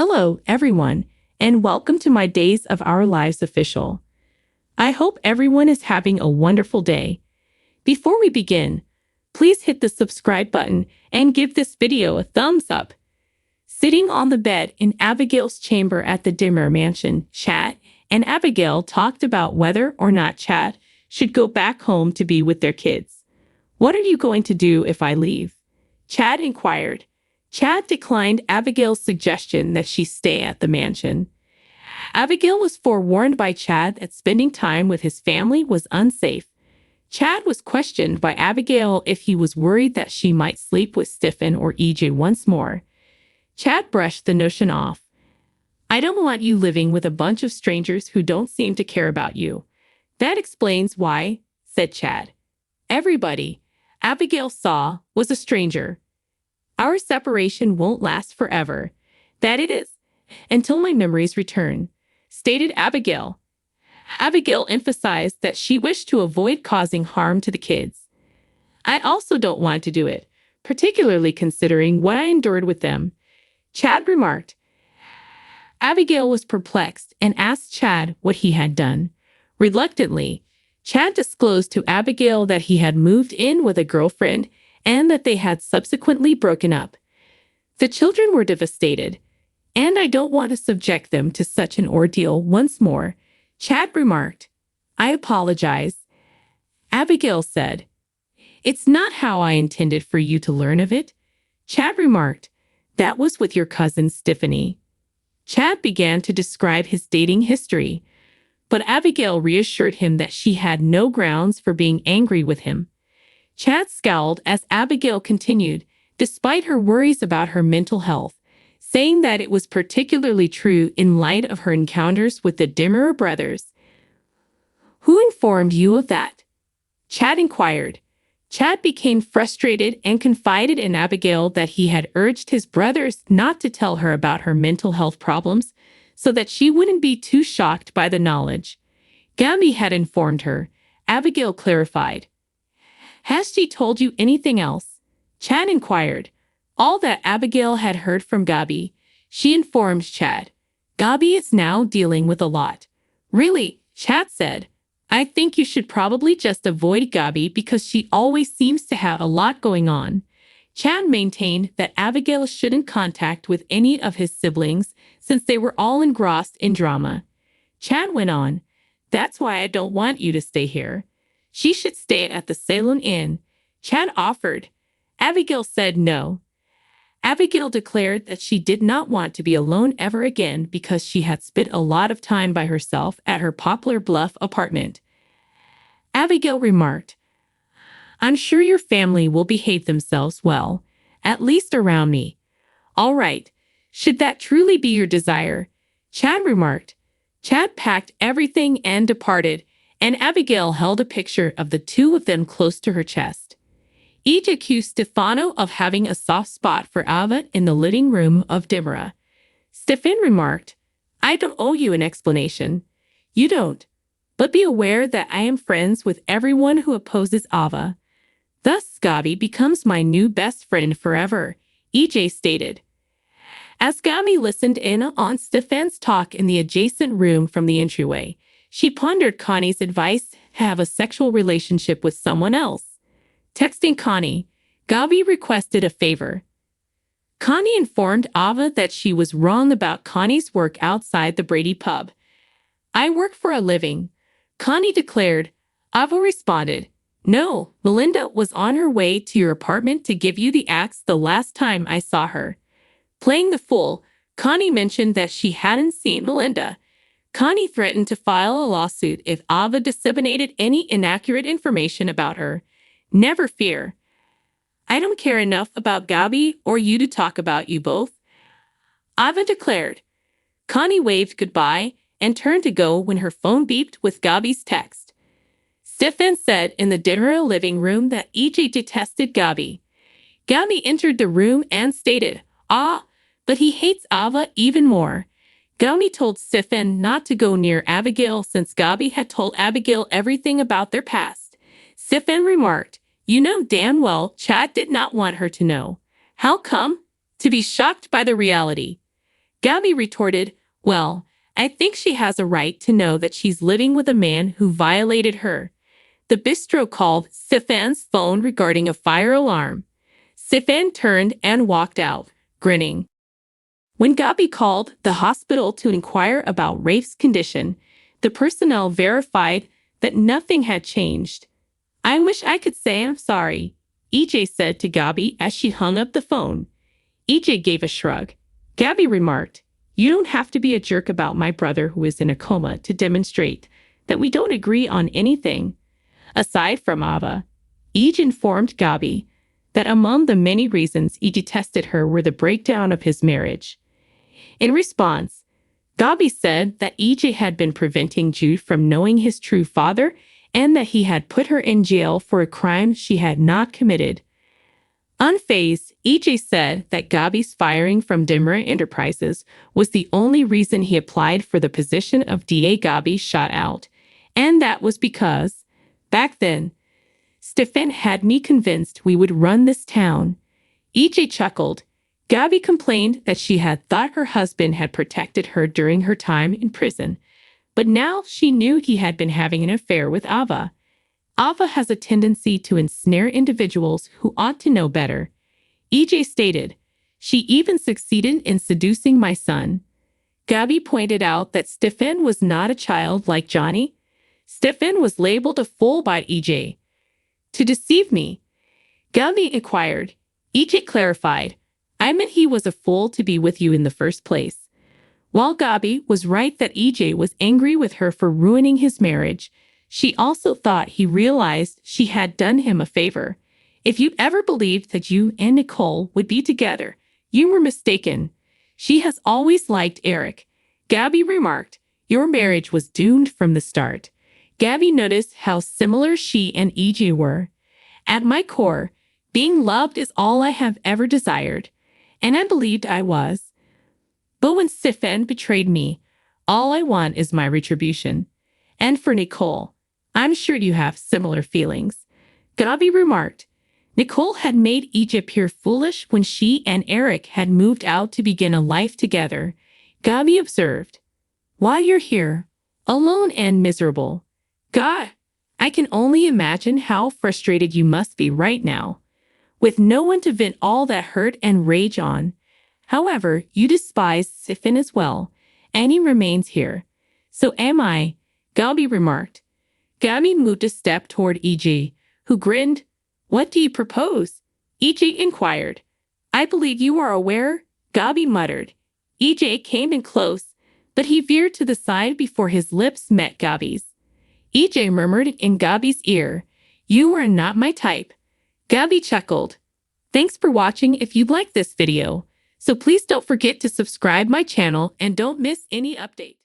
Hello, everyone, and welcome to my Days of Our Lives official. I hope everyone is having a wonderful day. Before we begin, please hit the subscribe button and give this video a thumbs up. Sitting on the bed in Abigail's chamber at the Dimmer mansion, Chad and Abigail talked about whether or not Chad should go back home to be with their kids. "What are you going to do if I leave?" Chad inquired. Chad declined Abigail's suggestion that she stay at the mansion. Abigail was forewarned by Chad that spending time with his family was unsafe. Chad was questioned by Abigail if he was worried that she might sleep with Stephen or EJ once more. Chad brushed the notion off. "I don't want you living with a bunch of strangers who don't seem to care about you." "That explains why," said Chad. "Everybody Abigail saw was a stranger. Our separation won't last forever. That it is, until my memories return," stated Abigail. Abigail emphasized that she wished to avoid causing harm to the kids. "I also don't want to do it, particularly considering what I endured with them," Chad remarked. Abigail was perplexed and asked Chad what he had done. Reluctantly, Chad disclosed to Abigail that he had moved in with a girlfriend and that they had subsequently broken up. "The children were devastated, and I don't want to subject them to such an ordeal once more," Chad remarked. "I apologize," Abigail said. "It's not how I intended for you to learn of it," Chad remarked. "That was with your cousin Stephanie." Chad began to describe his dating history, but Abigail reassured him that she had no grounds for being angry with him. Chad scowled as Abigail continued, despite her worries about her mental health, saying that it was particularly true in light of her encounters with the Dimmer brothers. "Who informed you of that?" Chad inquired. Chad became frustrated and confided in Abigail that he had urged his brothers not to tell her about her mental health problems so that she wouldn't be too shocked by the knowledge. Gabi had informed her, Abigail clarified. "Has she told you anything else?" Chad inquired. All that Abigail had heard from Gabi, she informed Chad. "Gabi is now dealing with a lot." "Really?" Chad said. "I think you should probably just avoid Gabi because she always seems to have a lot going on." Chad maintained that Abigail shouldn't contact with any of his siblings since they were all engrossed in drama. Chad went on, "That's why I don't want you to stay here. She should stay at the Salon Inn," Chad offered. Abigail said no. Abigail declared that she did not want to be alone ever again because she had spent a lot of time by herself at her Poplar Bluff apartment. Abigail remarked, "I'm sure your family will behave themselves well, at least around me." "All right, should that truly be your desire," Chad remarked. Chad packed everything and departed, and Abigail held a picture of the two of them close to her chest. Each accused Stefano of having a soft spot for Ava in the living room of Dimra. Stefan remarked, "I don't owe you an explanation." "You don't. But be aware that I am friends with everyone who opposes Ava. Thus, Gabi becomes my new best friend forever," EJ stated. As Gabi listened in on Stefan's talk in the adjacent room from the entryway, she pondered Connie's advice to have a sexual relationship with someone else. Texting Connie, Gabi requested a favor. Connie informed Ava that she was wrong about Connie's work outside the Brady pub. "I work for a living," Connie declared. Ava responded, "No, Melinda was on her way to your apartment to give you the axe the last time I saw her." Playing the fool, Connie mentioned that she hadn't seen Melinda. Connie threatened to file a lawsuit if Ava disseminated any inaccurate information about her. "Never fear. I don't care enough about Gabi or you to talk about you both," Ava declared. Connie waved goodbye and turned to go when her phone beeped with Gabi's text. Stefan said in the dinner living room that EJ detested Gabi. Gabi entered the room and stated, but he hates Ava even more." Gabi told Stefan not to go near Abigail since Gabi had told Abigail everything about their past. Stefan remarked, "You know damn well Chad did not want her to know." "How come?" "To be shocked by the reality." Gabi retorted, well, I think she has a right to know that she's living with a man who violated her. The bistro called Stefan's phone regarding a fire alarm. Stefan turned and walked out, grinning. When Gabi called the hospital to inquire about Rafe's condition, the personnel verified that nothing had changed. I wish I could say I'm sorry, EJ said to Gabi as she hung up the phone. EJ gave a shrug. Gabi remarked, you don't have to be a jerk about my brother who is in a coma to demonstrate that we don't agree on anything. Aside from Ava, EJ informed Gabi that among the many reasons he detested her were the breakdown of his marriage. In response, Gabi said that EJ had been preventing Jude from knowing his true father and that he had put her in jail for a crime she had not committed. Unfazed, EJ said that Gabi's firing from Dimra Enterprises was the only reason he applied for the position of DA. Gabi shot out, and that was because, back then, Stefan had me convinced we would run this town. EJ chuckled. Gabi complained that she had thought her husband had protected her during her time in prison, but now she knew he had been having an affair with Ava. Ava has a tendency to ensnare individuals who ought to know better. EJ stated, she even succeeded in seducing my son. Gabi pointed out that Stefan was not a child like Johnny. Stefan was labeled a fool by EJ. To deceive me, Gabi inquired. EJ clarified, I meant he was a fool to be with you in the first place. While Gabi was right that EJ was angry with her for ruining his marriage, she also thought he realized she had done him a favor. If you ever believed that you and Nicole would be together, you were mistaken. She has always liked Eric. Gabi remarked, your marriage was doomed from the start. Gabi noticed how similar she and EJ were. At my core, being loved is all I have ever desired, and I believed I was. But when Stefan betrayed me, all I want is my retribution. And for Nicole, I'm sure you have similar feelings. Gabi remarked, Nicole had made EJ appear foolish when she and Eric had moved out to begin a life together. Gabi observed, while you're here, alone and miserable, God, I can only imagine how frustrated you must be right now, with no one to vent all that hurt and rage on. However, you despise Stefan as well, and he remains here. So am I, Gabi remarked. Gabi moved a step toward EJ, who grinned. What do you propose? EJ inquired. I believe you are aware, Gabi muttered. EJ came in close, but he veered to the side before his lips met Gabi's. EJ murmured in Gabi's ear, you are not my type. Gabi chuckled. Thanks for watching. If you like this video, so please don't forget to subscribe my channel and don't miss any updates.